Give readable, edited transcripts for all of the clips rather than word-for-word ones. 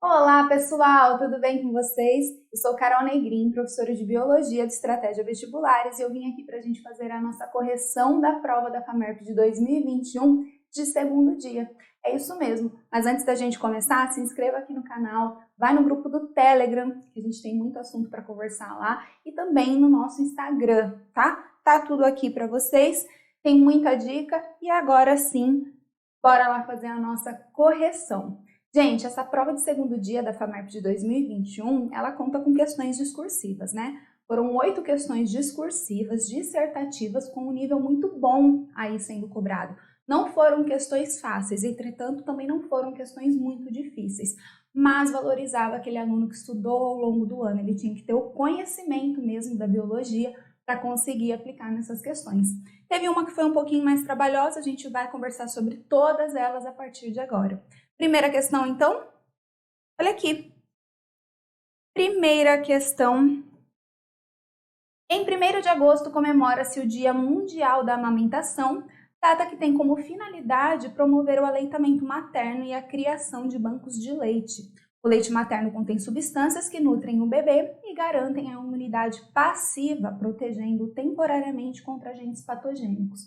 Olá pessoal, tudo bem com vocês? Eu sou Carol Negrin, professora de Biologia de Estratégia Vestibulares e eu vim aqui para a gente fazer a nossa correção da prova da FAMERP de 2021 de segundo dia. É isso mesmo, mas antes da gente começar, se inscreva aqui no canal, vai no grupo do Telegram, que a gente tem muito assunto para conversar lá, e também no nosso Instagram, tá? Tá tudo aqui para vocês, tem muita dica e agora sim, bora lá fazer a nossa correção. Gente, essa prova de segundo dia da FAMERP de 2021, ela conta com questões discursivas, né? Foram 8 questões discursivas, dissertativas, com um nível muito bom aí sendo cobrado. Não foram questões fáceis, entretanto, também não foram questões muito difíceis, mas valorizava aquele aluno que estudou ao longo do ano. Ele tinha que ter o conhecimento mesmo da biologia para conseguir aplicar nessas questões. Teve uma que foi um pouquinho mais trabalhosa, a gente vai conversar sobre todas elas a partir de agora. Primeira questão, então, olha aqui. Primeira questão. Em 1º de agosto comemora-se o Dia Mundial da Amamentação, data que tem como finalidade promover o aleitamento materno e a criação de bancos de leite. O leite materno contém substâncias que nutrem o bebê e garantem a imunidade passiva, protegendo-o temporariamente contra agentes patogênicos.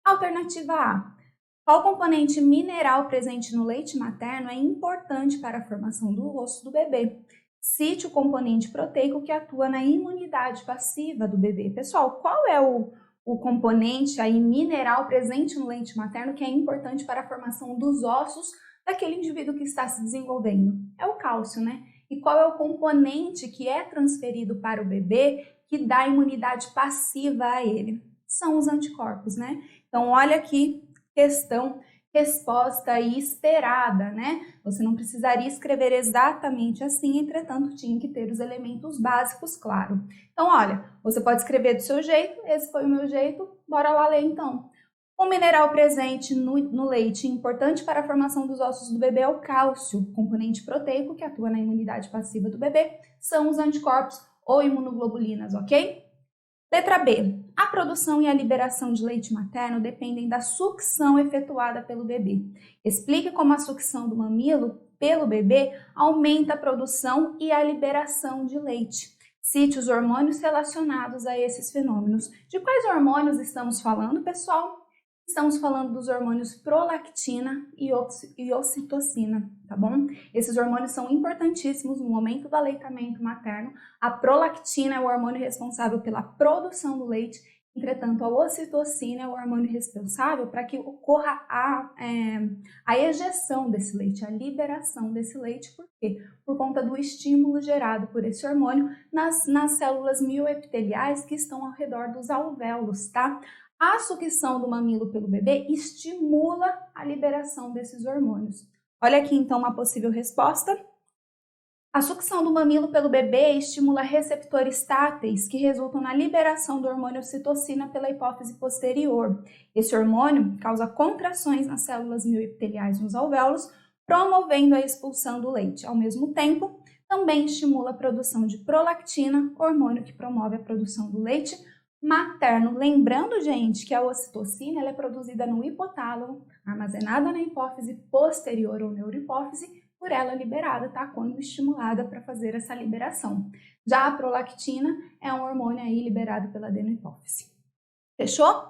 Alternativa A. Qual componente mineral presente no leite materno é importante para a formação do osso do bebê? Cite o componente proteico que atua na imunidade passiva do bebê. Pessoal, qual é o componente aí mineral presente no leite materno que é importante para a formação dos ossos daquele indivíduo que está se desenvolvendo? É o cálcio, né? E qual é o componente que é transferido para o bebê que dá imunidade passiva a ele? São os anticorpos, né? Então, olha aqui. Questão, resposta aí esperada, né? Você não precisaria escrever exatamente assim, entretanto, tinha que ter os elementos básicos, claro. Então, olha, você pode escrever do seu jeito, esse foi o meu jeito, bora lá ler então. O mineral presente no leite importante para a formação dos ossos do bebê é o cálcio, componente proteico que atua na imunidade passiva do bebê, são os anticorpos ou imunoglobulinas, ok? Letra B. A produção e a liberação de leite materno dependem da sucção efetuada pelo bebê. Explique como a sucção do mamilo pelo bebê aumenta a produção e a liberação de leite. Cite os hormônios relacionados a esses fenômenos. De quais hormônios estamos falando, pessoal? Estamos falando dos hormônios prolactina e ocitocina, tá bom? Esses hormônios são importantíssimos no momento do aleitamento materno. A prolactina é o hormônio responsável pela produção do leite, entretanto, a ocitocina é o hormônio responsável para que ocorra a ejeção desse leite, a liberação desse leite. Por quê? Por conta do estímulo gerado por esse hormônio nas células mioepiteliais que estão ao redor dos alvéolos, tá? A sucção do mamilo pelo bebê estimula a liberação desses hormônios. Olha aqui então uma possível resposta. A sucção do mamilo pelo bebê estimula receptores táteis que resultam na liberação do hormônio ocitocina pela hipófise posterior. Esse hormônio causa contrações nas células mioepiteliais nos alvéolos, promovendo a expulsão do leite. Ao mesmo tempo, também estimula a produção de prolactina, hormônio que promove a produção do leite materno. Lembrando, gente, que a ocitocina ela é produzida no hipotálamo, armazenada na hipófise posterior ou neurohipófise, por ela liberada, tá? Quando estimulada para fazer essa liberação. Já a prolactina é um hormônio aí liberado pela adenohipófise. Fechou?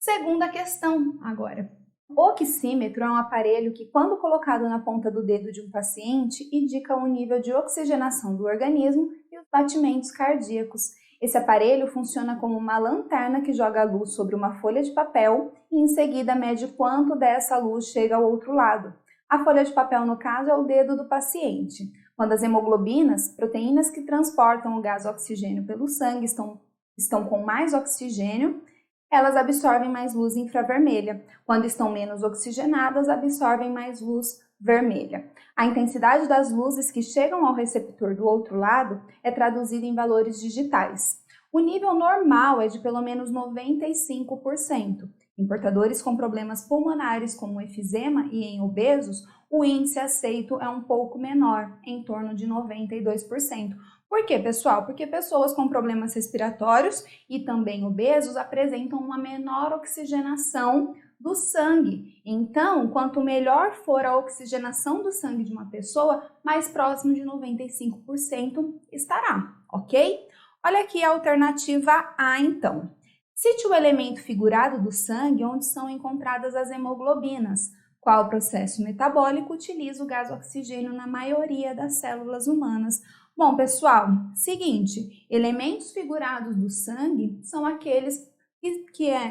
Segunda questão agora. O oxímetro é um aparelho que, quando colocado na ponta do dedo de um paciente, indica o nível de oxigenação do organismo e os batimentos cardíacos. Esse aparelho funciona como uma lanterna que joga a luz sobre uma folha de papel e em seguida mede quanto dessa luz chega ao outro lado. A folha de papel, no caso, é o dedo do paciente. Quando as hemoglobinas, proteínas que transportam o gás oxigênio pelo sangue, estão com mais oxigênio, elas absorvem mais luz infravermelha. Quando estão menos oxigenadas, absorvem mais luz vermelha. A intensidade das luzes que chegam ao receptor do outro lado é traduzida em valores digitais. O nível normal é de pelo menos 95%. Em portadores com problemas pulmonares como efizema e em obesos, o índice aceito é um pouco menor, em torno de 92%. Por quê, pessoal? Porque pessoas com problemas respiratórios e também obesos apresentam uma menor oxigenação do sangue. Então, quanto melhor for a oxigenação do sangue de uma pessoa, mais próximo de 95% estará, ok? Olha aqui a alternativa A, então. Cite o elemento figurado do sangue onde são encontradas as hemoglobinas. Qual processo metabólico utiliza o gás oxigênio na maioria das células humanas? Bom, pessoal, seguinte, elementos figurados do sangue são aqueles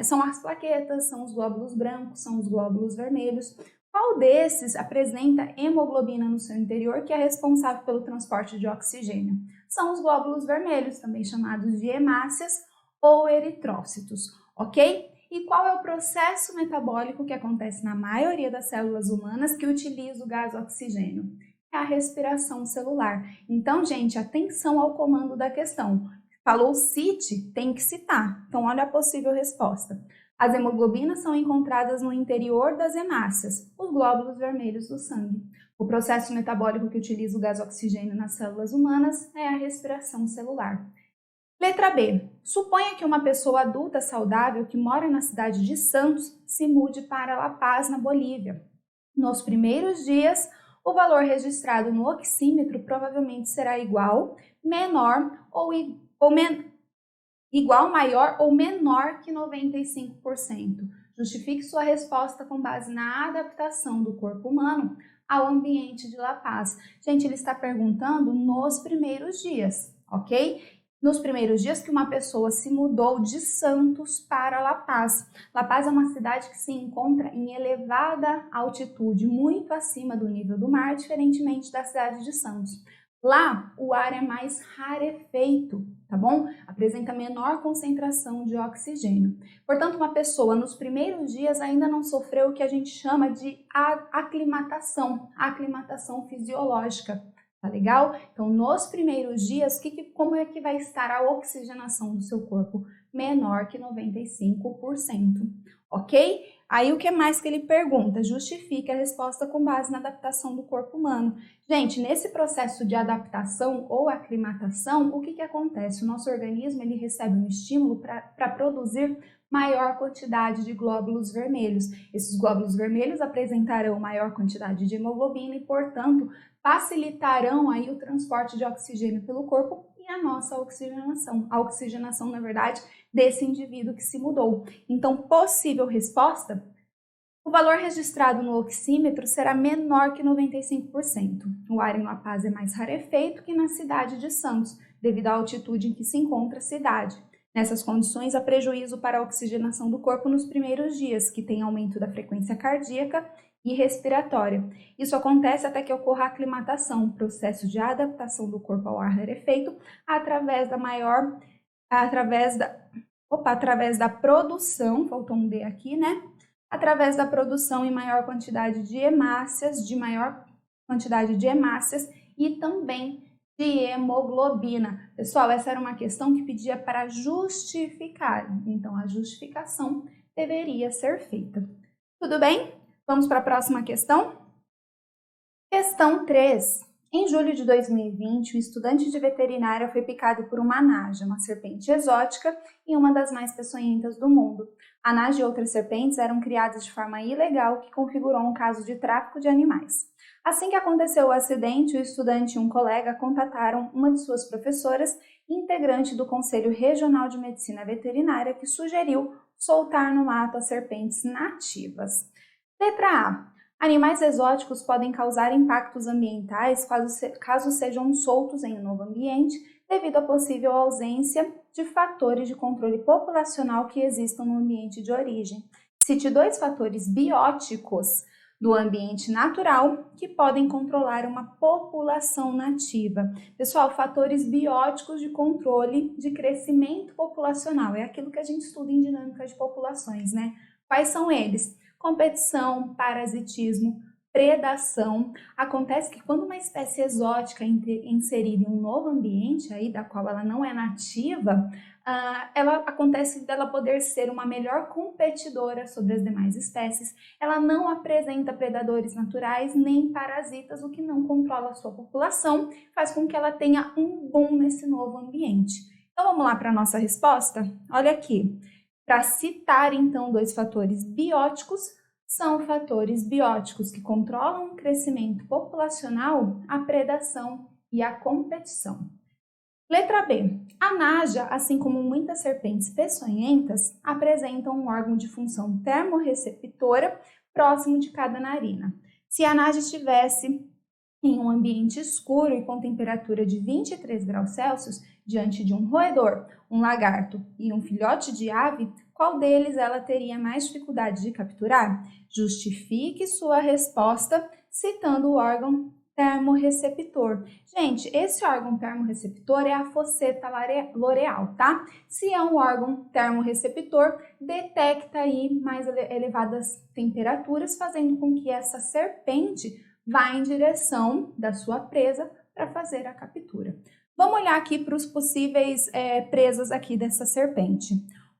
são as plaquetas, são os glóbulos brancos, são os glóbulos vermelhos. Qual desses apresenta hemoglobina no seu interior que é responsável pelo transporte de oxigênio? São os glóbulos vermelhos, também chamados de hemácias ou eritrócitos, ok? E qual é o processo metabólico que acontece na maioria das células humanas que utiliza o gás oxigênio? É a respiração celular. Então, gente, atenção ao comando da questão. Falou cite, tem que citar. Então, olha a possível resposta. As hemoglobinas são encontradas no interior das hemácias, os glóbulos vermelhos do sangue. O processo metabólico que utiliza o gás oxigênio nas células humanas é a respiração celular. Letra B. Suponha que uma pessoa adulta saudável que mora na cidade de Santos se mude para La Paz, na Bolívia. Nos primeiros dias, o valor registrado no oxímetro provavelmente será igual, maior ou menor que 95%. Justifique sua resposta com base na adaptação do corpo humano ao ambiente de La Paz. Gente, ele está perguntando nos primeiros dias, ok? Nos primeiros dias que uma pessoa se mudou de Santos para La Paz. La Paz é uma cidade que se encontra em elevada altitude, muito acima do nível do mar, diferentemente da cidade de Santos. Lá, o ar é mais rarefeito, tá bom? Apresenta menor concentração de oxigênio. Portanto, uma pessoa nos primeiros dias ainda não sofreu o que a gente chama de aclimatação fisiológica. Tá legal? Então, nos primeiros dias, como é que vai estar a oxigenação do seu corpo? Menor que 95%, ok? Aí, o que mais que ele pergunta? Justifique a resposta com base na adaptação do corpo humano. Gente, nesse processo de adaptação ou aclimatação, o que acontece? O nosso organismo ele recebe um estímulo para produzir maior quantidade de glóbulos vermelhos. Esses glóbulos vermelhos apresentarão maior quantidade de hemoglobina e, portanto, facilitarão aí o transporte de oxigênio pelo corpo e a nossa oxigenação. A oxigenação, na verdade, desse indivíduo que se mudou. Então, possível resposta: o valor registrado no oxímetro será menor que 95%. O ar em La Paz é mais rarefeito que na cidade de Santos, devido à altitude em que se encontra a cidade. Nessas condições, há prejuízo para a oxigenação do corpo nos primeiros dias, que tem aumento da frequência cardíaca e respiratória. Isso acontece até que ocorra a aclimatação, processo de adaptação do corpo ao ar rarefeito, através da produção, faltou um D aqui, né? Através da produção em maior quantidade de hemácias, e também de hemoglobina. Pessoal, essa era uma questão que pedia para justificar, então a justificação deveria ser feita. Tudo bem? Vamos para a próxima questão? Questão 3. Em julho de 2020, um estudante de veterinária foi picado por uma naja, uma serpente exótica e uma das mais peçonhentas do mundo. A naja e outras serpentes eram criadas de forma ilegal, que configurou um caso de tráfico de animais. Assim que aconteceu o acidente, o estudante e um colega contataram uma de suas professoras, integrante do Conselho Regional de Medicina Veterinária, que sugeriu soltar no mato as serpentes nativas. Letra A. Animais exóticos podem causar impactos ambientais caso sejam soltos em um novo ambiente, devido à possível ausência de fatores de controle populacional que existam no ambiente de origem. Cite 2 fatores bióticos do ambiente natural que podem controlar uma população nativa. Pessoal, fatores bióticos de controle de crescimento populacional. É aquilo que a gente estuda em dinâmica de populações, né? Quais são eles? Competição, parasitismo, predação. Acontece que quando uma espécie exótica é inserida em um novo ambiente, aí, da qual ela não é nativa, acontece dela poder ser uma melhor competidora sobre as demais espécies. Ela não apresenta predadores naturais nem parasitas, o que não controla a sua população, faz com que ela tenha um boom nesse novo ambiente. Então vamos lá para a nossa resposta? Olha aqui. Para citar, então, dois fatores bióticos, são fatores bióticos que controlam o crescimento populacional, a predação e a competição. Letra B. A naja, assim como muitas serpentes peçonhentas, apresentam um órgão de função termorreceptora próximo de cada narina. Se a naja estivesse em um ambiente escuro e com temperatura de 23 graus Celsius, diante de um roedor, um lagarto e um filhote de ave, qual deles ela teria mais dificuldade de capturar? Justifique sua resposta citando o órgão termorreceptor. Gente, esse órgão termorreceptor é a fosseta loreal, tá? Se é um órgão termorreceptor, detecta aí mais elevadas temperaturas, fazendo com que essa serpente vá em direção da sua presa para fazer a captura. Vamos olhar aqui para os possíveis presas aqui dessa serpente.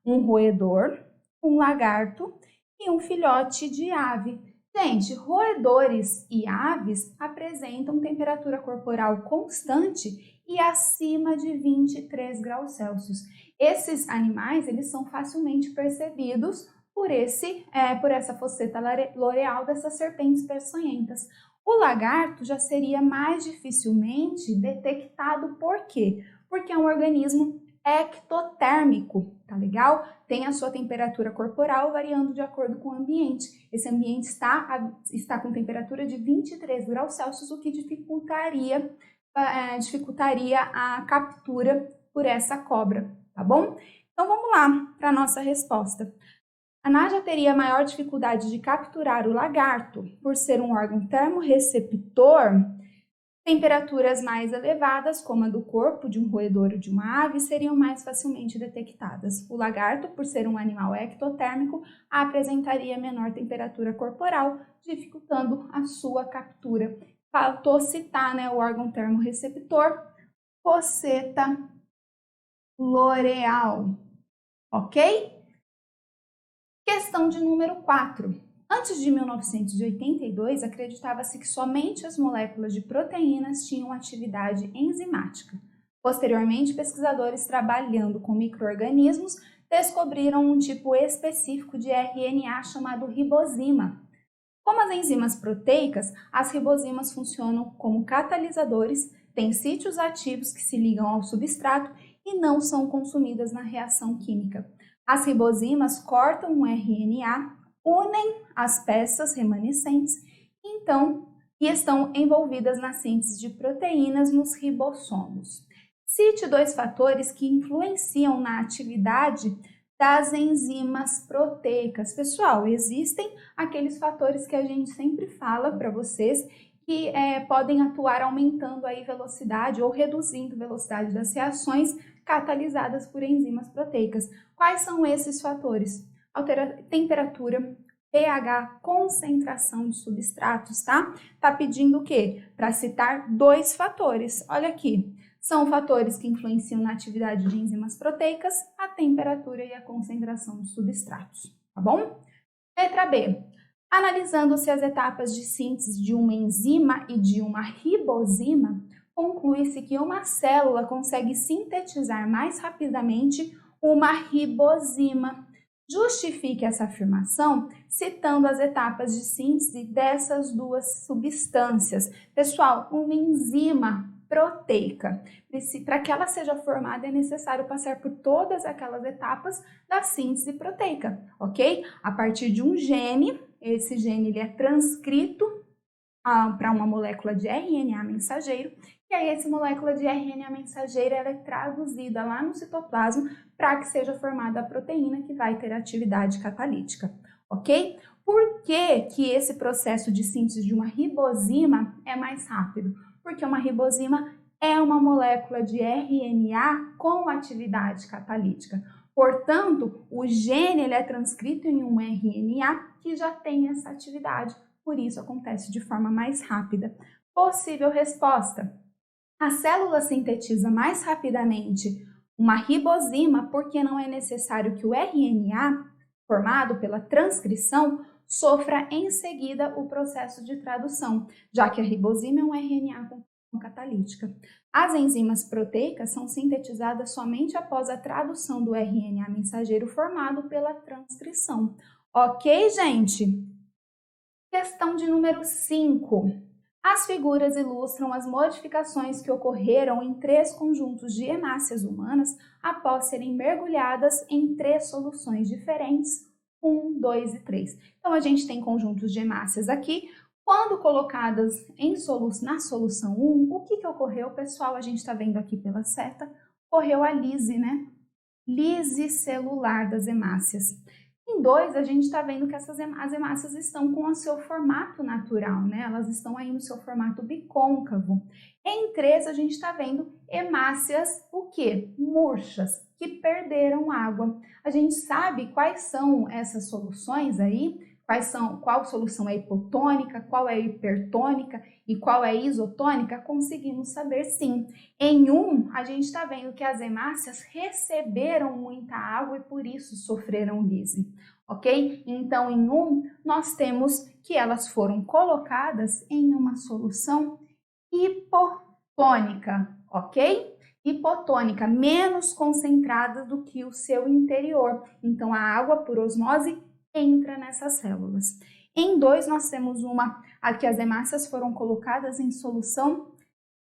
Um roedor, um lagarto e um filhote de ave. Gente, roedores e aves apresentam temperatura corporal constante e acima de 23 graus Celsius. Esses animais, eles são facilmente percebidos por essa fosseta loreal dessas serpentes peçonhentas. O lagarto já seria mais dificilmente detectado, por quê? Porque é um organismo ectotérmico, tá legal? Tem a sua temperatura corporal variando de acordo com o ambiente. Esse ambiente está com temperatura de 23 graus Celsius, o que dificultaria a captura por essa cobra, tá bom? Então vamos lá para a nossa resposta. A naja teria maior dificuldade de capturar o lagarto por ser um órgão termorreceptor. Temperaturas mais elevadas, como a do corpo de um roedor ou de uma ave, seriam mais facilmente detectadas. O lagarto, por ser um animal ectotérmico, apresentaria menor temperatura corporal, dificultando a sua captura. Faltou citar, o órgão termorreceptor, fosseta loreal, ok? Questão de número 4. Antes de 1982, acreditava-se que somente as moléculas de proteínas tinham atividade enzimática. Posteriormente, pesquisadores trabalhando com micro-organismos descobriram um tipo específico de RNA chamado ribosima. Como as enzimas proteicas, as ribosimas funcionam como catalisadores, têm sítios ativos que se ligam ao substrato e não são consumidas na reação química. As ribosimas cortam um RNA, unem as peças remanescentes e estão envolvidas na síntese de proteínas nos ribossomos. Cite dois fatores que influenciam na atividade das enzimas proteicas. Pessoal, existem aqueles fatores que a gente sempre fala para vocês que podem atuar aumentando aí velocidade ou reduzindo a velocidade das reações catalisadas por enzimas proteicas. Quais são esses fatores? Temperatura, pH, concentração de substratos, tá? Tá pedindo o quê? Para citar dois fatores. Olha aqui, são fatores que influenciam na atividade de enzimas proteicas, a temperatura e a concentração de substratos, tá bom? Letra B. Analisando-se as etapas de síntese de uma enzima e de uma ribosima, conclui-se que uma célula consegue sintetizar mais rapidamente uma ribosima. Justifique essa afirmação citando as etapas de síntese dessas duas substâncias. Pessoal, uma enzima proteica, para que ela seja formada é necessário passar por todas aquelas etapas da síntese proteica, ok? A partir de um gene, esse gene ele é transcrito para uma molécula de RNA mensageiro, e aí essa molécula de RNA mensageiro ela é traduzida lá no citoplasma para que seja formada a proteína que vai ter atividade catalítica, ok? Por que esse processo de síntese de uma ribosima é mais rápido? Porque uma ribosima é uma molécula de RNA com atividade catalítica. Portanto, o gene ele é transcrito em um RNA que já tem essa atividade, por isso acontece de forma mais rápida. Possível resposta: a célula sintetiza mais rapidamente uma ribosima porque não é necessário que o RNA, formado pela transcrição, sofra em seguida o processo de tradução, já que a ribosima é um RNA com catalítica. As enzimas proteicas são sintetizadas somente após a tradução do RNA mensageiro formado pela transcrição. Ok, gente? Questão de número 5. As figuras ilustram as modificações que ocorreram em 3 conjuntos de hemácias humanas após serem mergulhadas em 3 soluções diferentes, 1, 2 e 3. Então, a gente tem conjuntos de hemácias aqui. Quando colocadas na solução 1, o que ocorreu, pessoal? A gente está vendo aqui pela seta, ocorreu a lise, né? Lise celular das hemácias. Em 2, a gente está vendo que as hemácias estão com o seu formato natural, né? Elas estão aí no seu formato bicôncavo. Em 3, a gente está vendo hemácias, o quê? Murchas, que perderam água. A gente sabe quais são essas soluções aí? Qual solução é hipotônica, qual é hipertônica e qual é isotônica? Conseguimos saber sim. Em 1, a gente está vendo que as hemácias receberam muita água e por isso sofreram lise, ok? Então, em 1, nós temos que elas foram colocadas em uma solução hipotônica, ok? Hipotônica, menos concentrada do que o seu interior. Então, a água por osmose entra nessas células. Em 2, nós temos aqui as hemácias foram colocadas em solução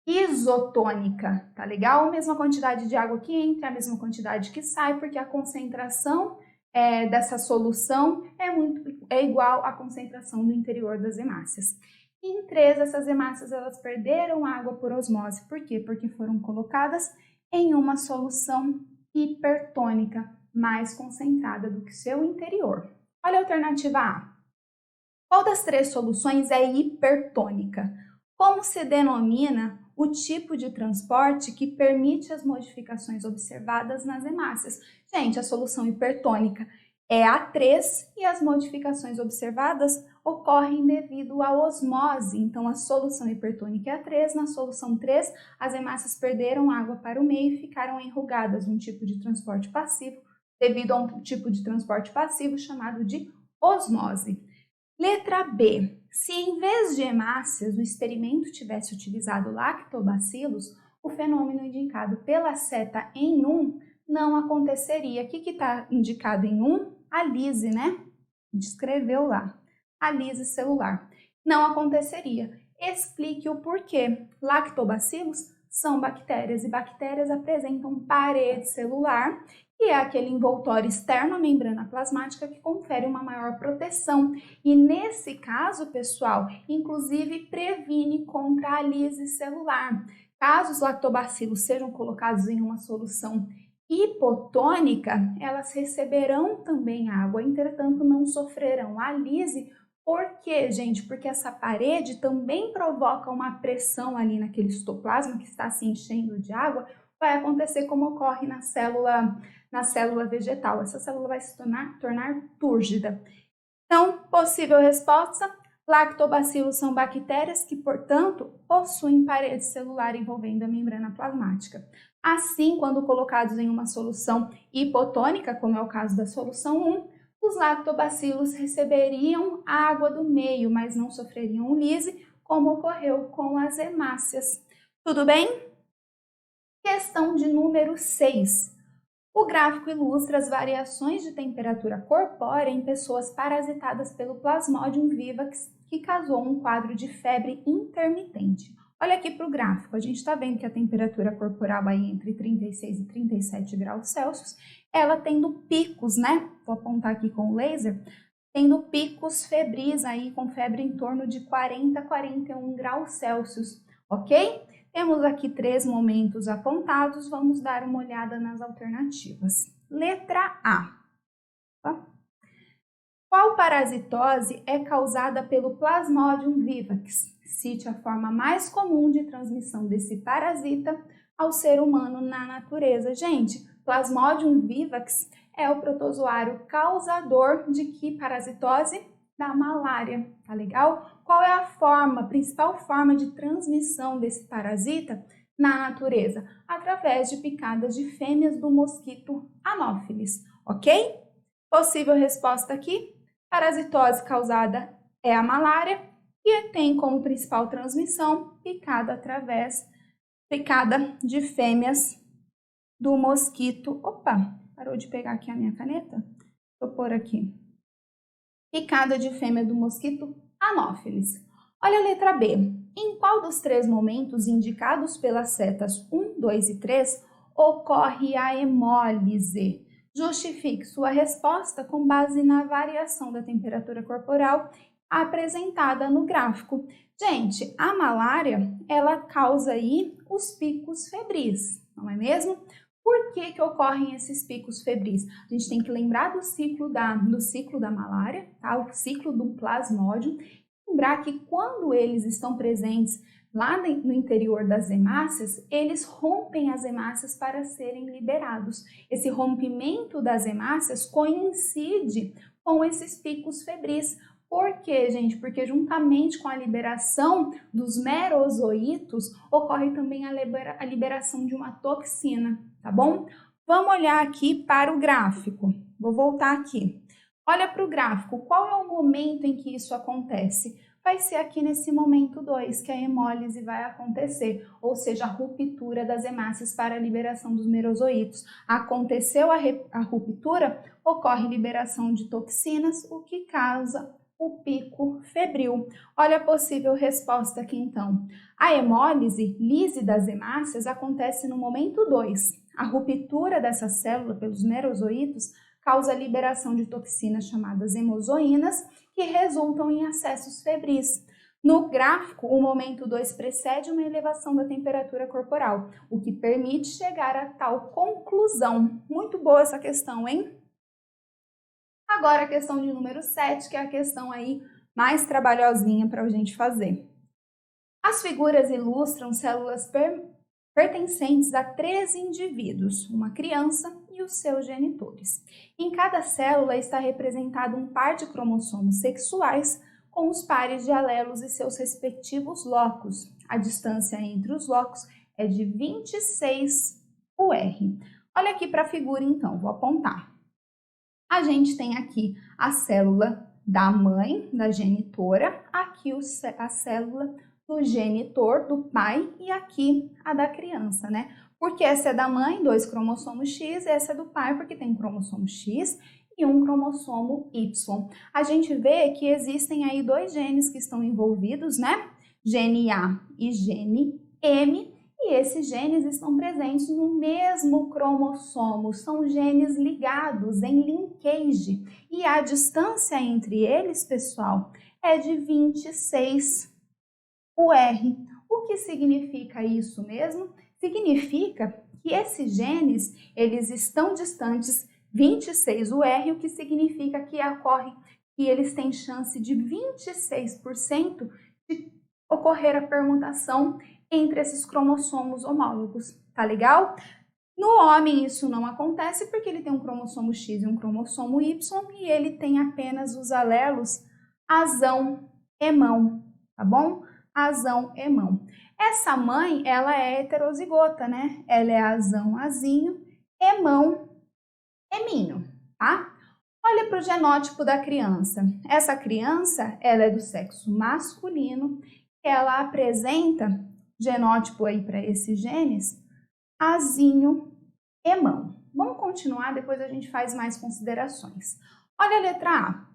isotônica, tá legal? A mesma quantidade de água que entra, a mesma quantidade que sai, porque a concentração dessa solução é igual à concentração do interior das hemácias. Em 3, essas hemácias elas perderam água por osmose. Por quê? Porque foram colocadas em uma solução hipertônica, mais concentrada do que seu interior. Olha a alternativa A. Qual das 3 soluções é hipertônica? Como se denomina o tipo de transporte que permite as modificações observadas nas hemácias? Gente, a solução hipertônica é A3 e as modificações observadas ocorrem devido à osmose. Então, a solução hipertônica é A3. Na solução 3, as hemácias perderam água para o meio e ficaram enrugadas, um tipo de transporte passivo, devido a um tipo de transporte passivo chamado de osmose. Letra B. Se em vez de hemácias o experimento tivesse utilizado lactobacilos, o fenômeno indicado pela seta em 1 não aconteceria. O que está indicado em 1? A lise, né? Descreveu lá. A lise celular. Não aconteceria. Explique o porquê. Lactobacilos são bactérias e bactérias apresentam parede celular, que é aquele envoltório externo à membrana plasmática que confere uma maior proteção. E nesse caso, pessoal, inclusive previne contra a lise celular. Caso os lactobacilos sejam colocados em uma solução hipotônica, elas receberão também água, entretanto não sofrerão a lise. Por quê, gente? Porque essa parede também provoca uma pressão ali naquele citoplasma que está se enchendo de água. Vai acontecer como ocorre na célula vegetal. Essa célula vai se tornar túrgida. Então, possível resposta: lactobacilos são bactérias que, portanto, possuem parede celular envolvendo a membrana plasmática. Assim, quando colocados em uma solução hipotônica, como é o caso da solução 1, os lactobacilos receberiam água do meio, mas não sofreriam lise, como ocorreu com as hemácias. Tudo bem? Questão de número 6. O gráfico ilustra as variações de temperatura corpórea em pessoas parasitadas pelo Plasmodium vivax, que causou um quadro de febre intermitente. Olha aqui para o gráfico, a gente está vendo que a temperatura corporal aí entre 36 e 37 graus Celsius, ela tendo picos, né? Vou apontar aqui com o laser, tendo picos febris aí com febre em torno de 40 a 41 graus Celsius, ok? Temos aqui 3 momentos apontados, vamos dar uma olhada nas alternativas. Letra A. Qual parasitose é causada pelo Plasmodium vivax? Cite a forma mais comum de transmissão desse parasita ao ser humano na natureza. Gente, Plasmodium vivax é o protozoário causador de que parasitose? Da malária, tá legal? Qual é a principal forma de transmissão desse parasita na natureza? Através de picadas de fêmeas do mosquito Anopheles, ok? Possível resposta aqui: parasitose causada é a malária e tem como principal transmissão picada de fêmeas do mosquito. Opa, parou de pegar aqui a minha caneta? Vou pôr aqui. Picada de fêmea do mosquito Anopheles. Olha a letra B. Em qual dos 3 momentos indicados pelas setas 1, 2 e 3 ocorre a hemólise? Justifique sua resposta com base na variação da temperatura corporal apresentada no gráfico. Gente, a malária, ela causa aí os picos febris, não é mesmo? Por que ocorrem esses picos febris? A gente tem que lembrar do ciclo da malária, tá? O ciclo do plasmódio. Lembrar que quando eles estão presentes lá no interior das hemácias, eles rompem as hemácias para serem liberados. Esse rompimento das hemácias coincide com esses picos febris. Por quê, gente? Porque juntamente com a liberação dos merozoítos, ocorre também a liberação de uma toxina, tá bom? Vamos olhar aqui para o gráfico. Vou voltar aqui. Olha para o gráfico. Qual é o momento em que isso acontece? Vai ser aqui nesse momento 2 que a hemólise vai acontecer, ou seja, a ruptura das hemácias para a liberação dos merozoítos. Aconteceu a ruptura, ocorre liberação de toxinas, o que causa o pico febril. Olha a possível resposta aqui então. A hemólise, lise das hemácias, acontece no momento 2. A ruptura dessa célula pelos merozoítos causa a liberação de toxinas chamadas hemozoínas, que resultam em acessos febris. No gráfico, o momento 2 precede uma elevação da temperatura corporal, o que permite chegar a tal conclusão. Muito boa essa questão, hein? Agora a questão de número 7, que é a questão aí mais trabalhosinha para a gente fazer. As figuras ilustram células pertencentes a 13 indivíduos, uma criança e os seus genitores. Em cada célula está representado um par de cromossomos sexuais com os pares de alelos e seus respectivos locos. A distância entre os locos é de 26 UR. Olha aqui para a figura então, vou apontar. A gente tem aqui a célula da mãe, da genitora, aqui a célula do genitor, do pai, e aqui a da criança, né? Porque essa é da mãe, 2 cromossomos X, essa é do pai, porque tem um cromossomo X e um cromossomo Y. A gente vê que existem aí 2 genes que estão envolvidos, né? Gene A e gene M, e esses genes estão presentes no mesmo cromossomo, são genes ligados em linkage, e a distância entre eles, pessoal, é de 26 UR. O que significa isso mesmo? Significa que esses genes, eles estão distantes 26 UR, o que significa que eles têm chance de 26% de ocorrer a permutação entre esses cromossomos homólogos, tá legal? No homem isso não acontece porque ele tem um cromossomo X e um cromossomo Y e ele tem apenas os alelos azão, hemão, tá bom? Azão, hemão. Essa mãe, ela é heterozigota, né? Ela é azão, azinho, hemão, heminho, tá? Olha para o genótipo da criança. Essa criança, ela é do sexo masculino, ela apresenta genótipo aí para esses genes, azinho, hemão. Vamos continuar, depois a gente faz mais considerações. Olha a letra A.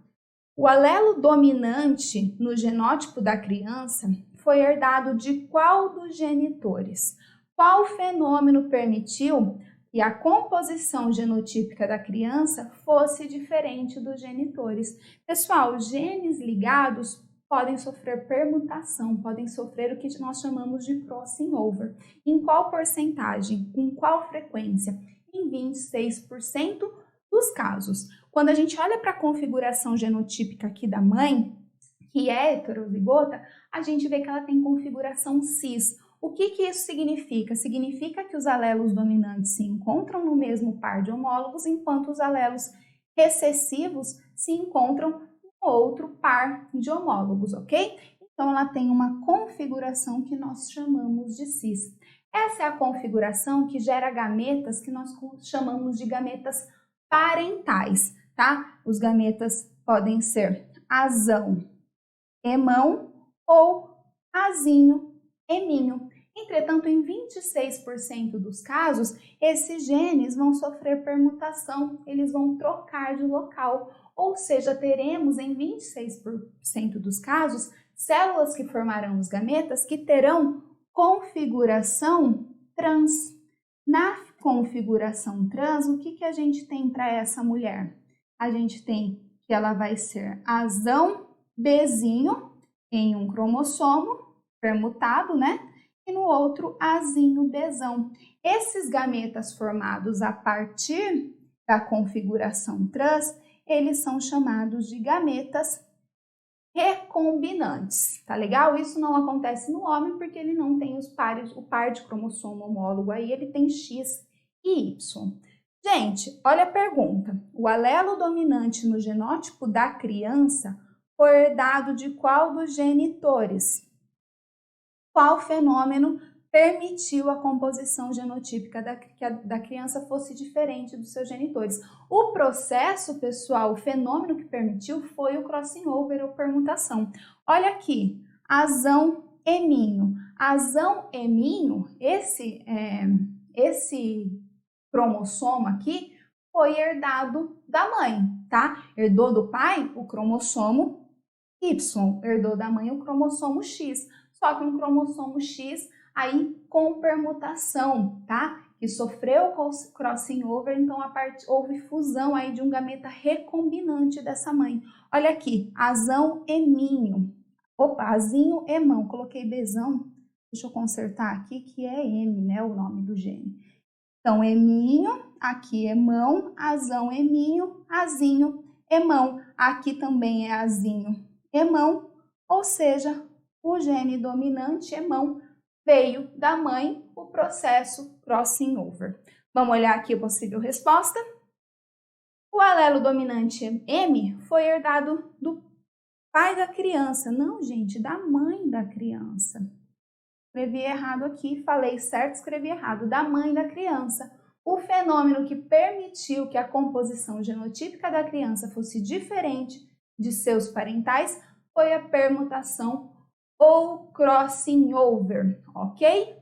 O alelo dominante no genótipo da criança foi herdado de qual dos genitores? Qual fenômeno permitiu que a composição genotípica da criança fosse diferente dos genitores? Pessoal, genes ligados podem sofrer permutação, podem sofrer o que nós chamamos de crossing over. Em qual porcentagem? Com qual frequência? Em 26% dos casos. Quando a gente olha para a configuração genotípica aqui da mãe, que é heterozigota, a gente vê que ela tem configuração cis. O que isso significa? Significa que os alelos dominantes se encontram no mesmo par de homólogos, enquanto os alelos recessivos se encontram outro par de homólogos, ok? Então, ela tem uma configuração que nós chamamos de cis. Essa é a configuração que gera gametas que nós chamamos de gametas parentais, tá? Os gametas podem ser azão, hemão ou azinho, eminho. Entretanto, em 26% dos casos, esses genes vão sofrer permutação, eles vão trocar de local, ou seja, teremos em 26% dos casos células que formarão os gametas que terão configuração trans. Na configuração trans, o que a gente tem para essa mulher? A gente tem que ela vai ser azão Bzinho em um cromossomo permutado, né? E no outro azinho Bzão. Esses gametas formados a partir da configuração trans, eles são chamados de gametas recombinantes, tá legal? Isso não acontece no homem porque ele não tem os pares, o par de cromossomo homólogo aí, ele tem X e Y. Gente, olha a pergunta. O alelo dominante no genótipo da criança foi herdado de qual dos genitores? Qual fenômeno permitiu a composição genotípica da criança fosse diferente dos seus genitores? O processo, pessoal, o fenômeno que permitiu foi o crossing over ou permutação. Olha aqui, azão eminho. Azão eminho, esse cromossomo aqui foi herdado da mãe, tá? Herdou do pai o cromossomo Y, herdou da mãe o cromossomo X. Só que um cromossomo X aí com permutação, tá? Que sofreu crossing over, então houve fusão aí de um gameta recombinante dessa mãe. Olha aqui, azão eminho. Opa, azinho emão. Coloquei Bzão. Deixa eu consertar aqui que é M, né? O nome do gene. Então, eminho, aqui emão, azão eminho, azinho emão. Aqui também é azinho emão, ou seja, o gene dominante emão veio da mãe, o processo crossing over. Vamos olhar aqui a possível resposta. O alelo dominante M foi herdado do pai da criança. Não, gente, da mãe da criança. Escrevi errado aqui, falei certo, escrevi errado. Da mãe da criança. O fenômeno que permitiu que a composição genotípica da criança fosse diferente de seus parentais foi a permutação ou crossing over, ok?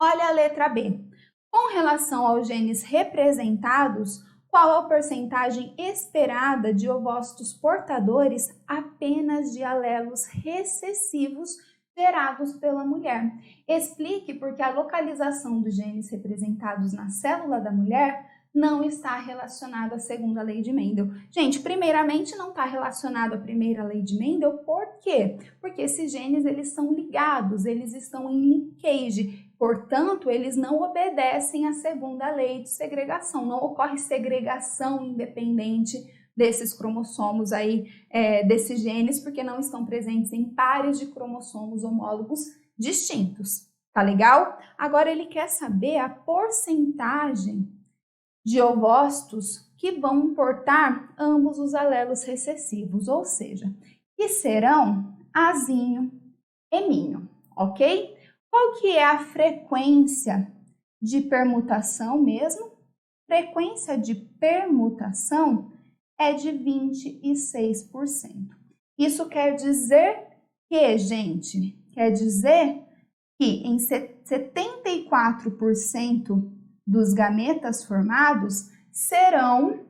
Olha a letra B. Com relação aos genes representados, qual a porcentagem esperada de ovócitos portadores apenas de alelos recessivos gerados pela mulher? Explique porque a localização dos genes representados na célula da mulher não está relacionado à segunda lei de Mendel. Gente, primeiramente não está relacionado à primeira lei de Mendel, por quê? Porque esses genes eles são ligados, eles estão em linkage, portanto, eles não obedecem à segunda lei de segregação, não ocorre segregação independente desses cromossomos aí, desses genes, porque não estão presentes em pares de cromossomos homólogos distintos, tá legal? Agora ele quer saber a porcentagem de ovócitos que vão portar ambos os alelos recessivos, ou seja, que serão azinho, eminho, ok? Qual que é a frequência de permutação mesmo? Frequência de permutação é de 26%. Isso quer dizer que, gente, quer dizer que em 74% dos gametas formados serão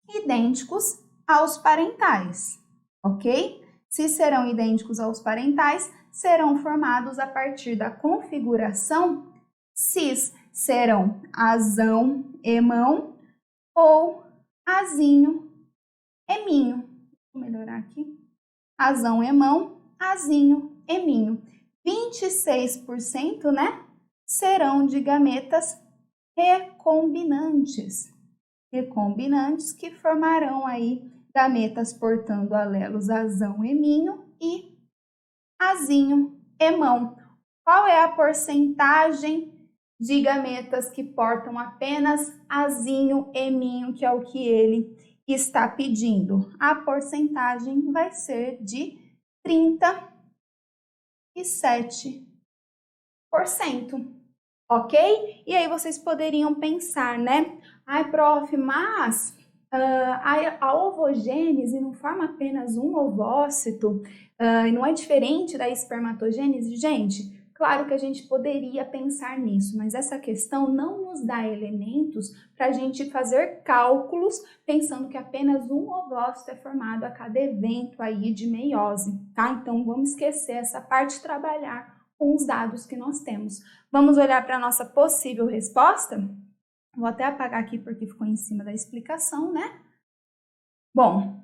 idênticos aos parentais, ok? Se serão idênticos aos parentais, serão formados a partir da configuração cis, serão azão, emão ou azinho, eminho. Vou melhorar aqui. Azão, emão, azinho, eminho. 26%, né, serão de gametas recombinantes. Recombinantes que formarão aí gametas portando alelos azão, eminho e azinho, emão. Qual é a porcentagem de gametas que portam apenas azinho, eminho, que é o que ele está pedindo? A porcentagem vai ser de 37%, ok? E aí vocês poderiam pensar, né? Ai, prof, mas A ovogênese não forma apenas um ovócito, e não é diferente da espermatogênese? Gente, claro que a gente poderia pensar nisso, mas essa questão não nos dá elementos para a gente fazer cálculos pensando que apenas um ovócito é formado a cada evento aí de meiose, tá? Então vamos esquecer essa parte e trabalhar com os dados que nós temos. Vamos olhar para a nossa possível resposta? Vou até apagar aqui porque ficou em cima da explicação, né? Bom,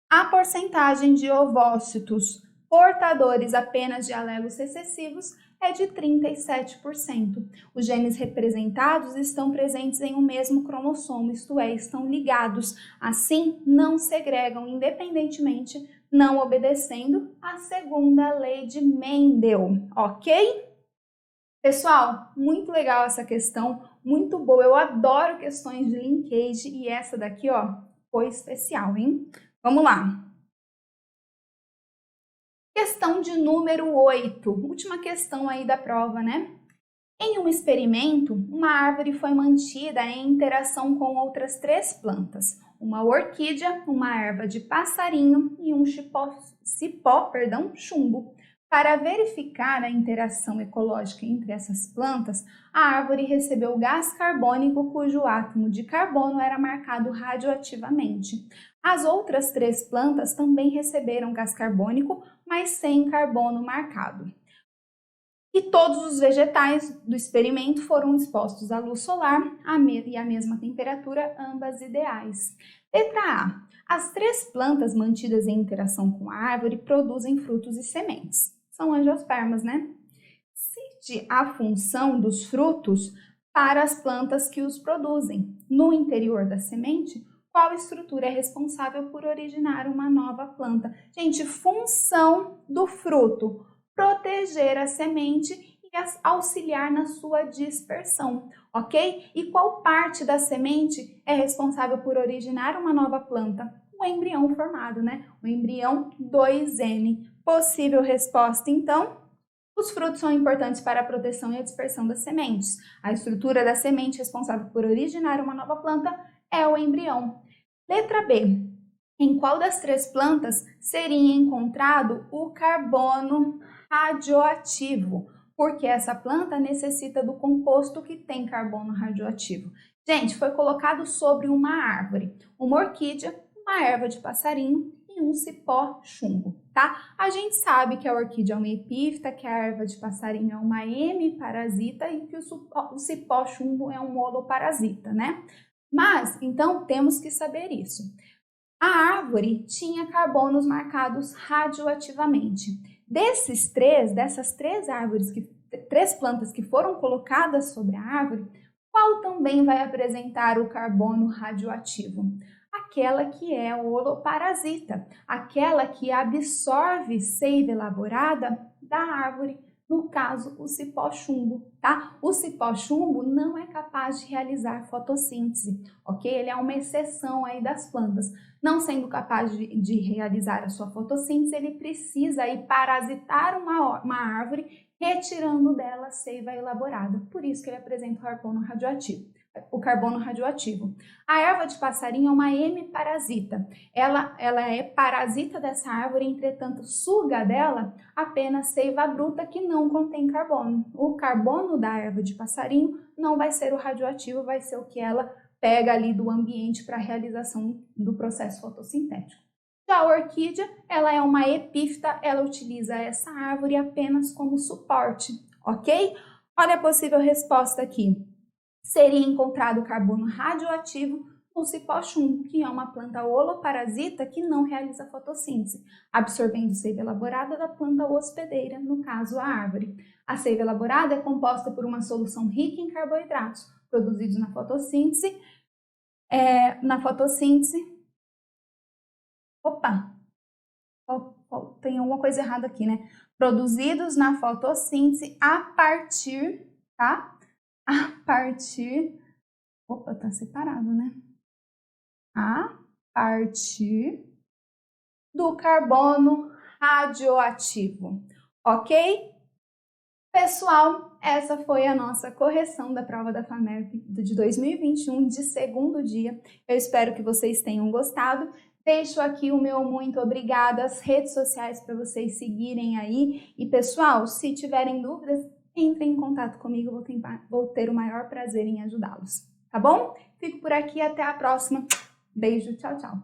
a porcentagem de ovócitos portadores apenas de alelos recessivos é de 37%. Os genes representados estão presentes em um mesmo cromossomo, isto é, estão ligados, assim não segregam independentemente, não obedecendo à segunda lei de Mendel, ok? Pessoal, muito legal essa questão, muito boa. Eu adoro questões de linkage e essa daqui, ó, foi especial, hein? Vamos lá. Questão de número 8, última questão aí da prova, né? Em um experimento, uma árvore foi mantida em interação com outras 3 plantas, uma orquídea, uma erva de passarinho e um chumbo. Para verificar a interação ecológica entre essas plantas, a árvore recebeu gás carbônico cujo átomo de carbono era marcado radioativamente. As outras 3 plantas também receberam gás carbônico, mas sem carbono marcado. E todos os vegetais do experimento foram expostos à luz solar e à mesma temperatura, ambas ideais. Letra A. As 3 plantas mantidas em interação com a árvore produzem frutos e sementes. São angiospermas, né? Cite a função dos frutos para as plantas que os produzem. No interior da semente, qual estrutura é responsável por originar uma nova planta? Gente, função do fruto: proteger a semente e auxiliar na sua dispersão, ok? E qual parte da semente é responsável por originar uma nova planta? O embrião formado, né? O embrião 2N. Possível resposta, então: os frutos são importantes para a proteção e a dispersão das sementes. A estrutura da semente responsável por originar uma nova planta é o embrião. Letra B. Em qual das 3 plantas seria encontrado o carbono radioativo? Porque essa planta necessita do composto que tem carbono radioativo. Gente, foi colocado sobre uma árvore, uma orquídea, uma erva de passarinho e um cipó chumbo, tá? A gente sabe que a orquídea é uma epífita, que a erva de passarinho é uma hemiparasita e que o cipó chumbo é um holoparasita, né? Mas, então, temos que saber isso. A árvore tinha carbonos marcados radioativamente. Dessas 3 árvores, 3 plantas que foram colocadas sobre a árvore, qual também vai apresentar o carbono radioativo? Aquela que é o holoparasita, aquela que absorve seiva elaborada da árvore, no caso, o cipó chumbo, tá? O cipó chumbo não é capaz de realizar fotossíntese, ok? Ele é uma exceção aí das plantas. Não sendo capaz de realizar a sua fotossíntese, ele precisa aí parasitar uma árvore, retirando dela a seiva elaborada. Por isso que ele apresenta o carbono radioativo. A erva de passarinho é uma hemiparasita. Ela é parasita dessa árvore, entretanto, suga dela apenas seiva bruta que não contém carbono. O carbono da erva de passarinho não vai ser o radioativo, vai ser o que ela pega ali do ambiente para a realização do processo fotossintético. Já a orquídea, ela é uma epífita, ela utiliza essa árvore apenas como suporte, ok? Olha a possível resposta aqui. Seria encontrado carbono radioativo no cipó chumbo, que é uma planta holoparasita que não realiza fotossíntese, absorvendo seiva elaborada da planta hospedeira, no caso a árvore. A seiva elaborada é composta por uma solução rica em carboidratos, produzidos na fotossíntese. Tem alguma coisa errada aqui, né? Produzidos na fotossíntese a partir, tá? Tá separado, né? A partir do carbono radioativo, ok? Pessoal, essa foi a nossa correção da prova da FAMERP de 2021, de segundo dia. Eu espero que vocês tenham gostado. Deixo aqui o meu muito obrigada, as redes sociais para vocês seguirem aí. E pessoal, se tiverem dúvidas, entrem em contato comigo, vou ter o maior prazer em ajudá-los. Tá bom? Fico por aqui, até a próxima. Beijo, tchau, tchau.